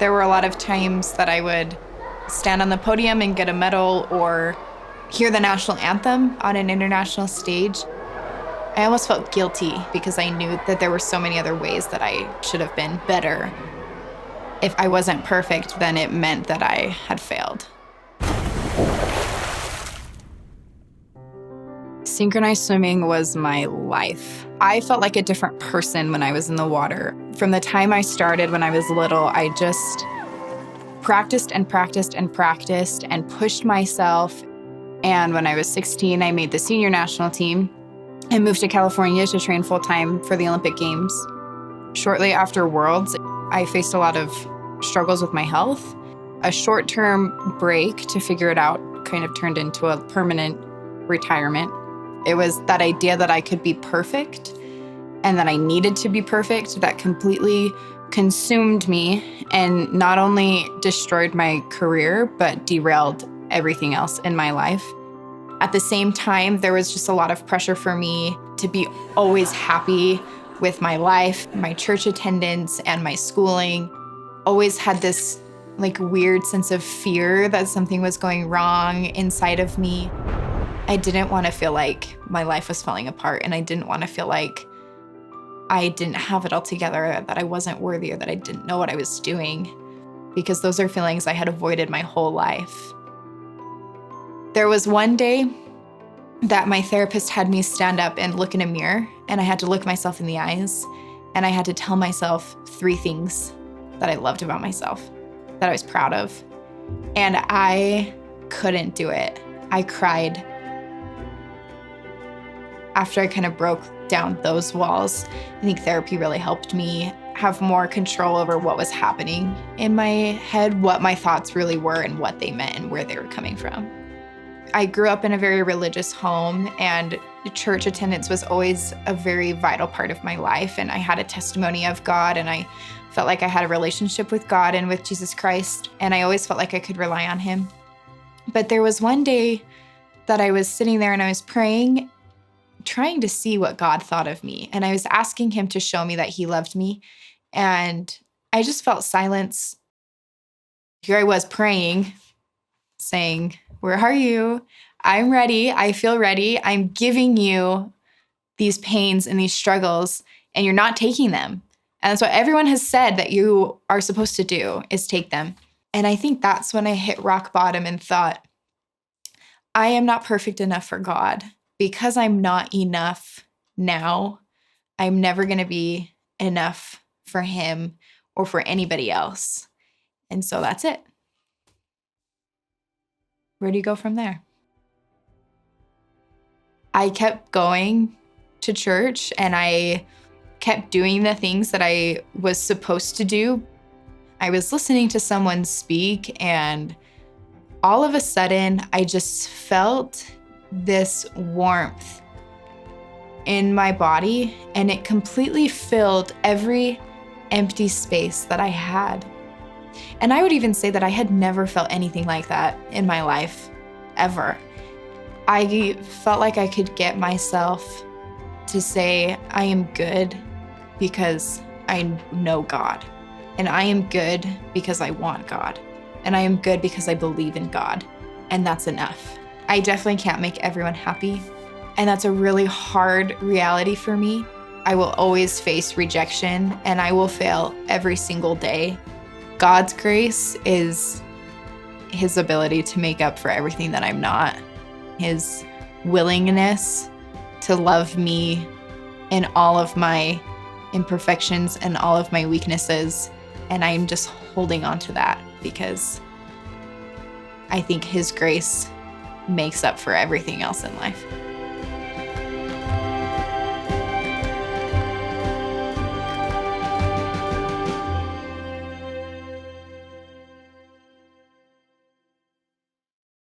There were a lot of times that I would stand on the podium and get a medal or hear the national anthem on an international stage. I almost felt guilty because I knew that there were so many other ways that I should have been better. If I wasn't perfect, then it meant that I had failed. Synchronized swimming was my life. I felt like a different person when I was in the water. From the time I started when I was little, I just practiced and practiced and practiced and pushed myself. And when I was 16, I made the senior national team and moved to California to train full-time for the Olympic Games. Shortly after Worlds, I faced a lot of struggles with my health. A short-term break to figure it out kind of turned into a permanent retirement. It was that idea that I could be perfect and that I needed to be perfect that completely consumed me and not only destroyed my career, but derailed everything else in my life. At the same time, there was just a lot of pressure for me to be always happy with my life, my church attendance, and my schooling. Always had this weird sense of fear that something was going wrong inside of me. I didn't want to feel like my life was falling apart, and I didn't want to feel like I didn't have it all together, that I wasn't worthy, or that I didn't know what I was doing, because those are feelings I had avoided my whole life. There was one day that my therapist had me stand up and look in a mirror, and I had to look myself in the eyes, and I had to tell myself 3 things that I loved about myself, that I was proud of. And I couldn't do it. I cried. After I kind of broke down those walls, I think therapy really helped me have more control over what was happening in my head, what my thoughts really were and what they meant and where they were coming from. I grew up in a very religious home, and church attendance was always a very vital part of my life. And I had a testimony of God, and I felt like I had a relationship with God and with Jesus Christ, and I always felt like I could rely on him. But there was one day that I was sitting there and I was praying, trying to see what God thought of me. And I was asking him to show me that he loved me. And I just felt silence. Here I was praying, saying, "Where are you? I'm ready. I feel ready. I'm giving you these pains and these struggles, and you're not taking them." And that's what everyone has said that you are supposed to do, is take them. And I think that's when I hit rock bottom and thought, I am not perfect enough for God. Because I'm not enough now, I'm never going to be enough for him or for anybody else. And so that's it. Where do you go from there? I kept going to church, and I kept doing the things that I was supposed to do. I was listening to someone speak, and all of a sudden, I just felt this warmth in my body, and it completely filled every empty space that I had. And I would even say that I had never felt anything like that in my life, ever. I felt like I could get myself to say, I am good because I know God. And I am good because I want God. And I am good because I believe in God. And that's enough. I definitely can't make everyone happy. And that's a really hard reality for me. I will always face rejection, and I will fail every single day. God's grace is his ability to make up for everything that I'm not. His willingness to love me in all of my imperfections and all of my weaknesses. And I'm just holding on to that because I think his grace makes up for everything else in life.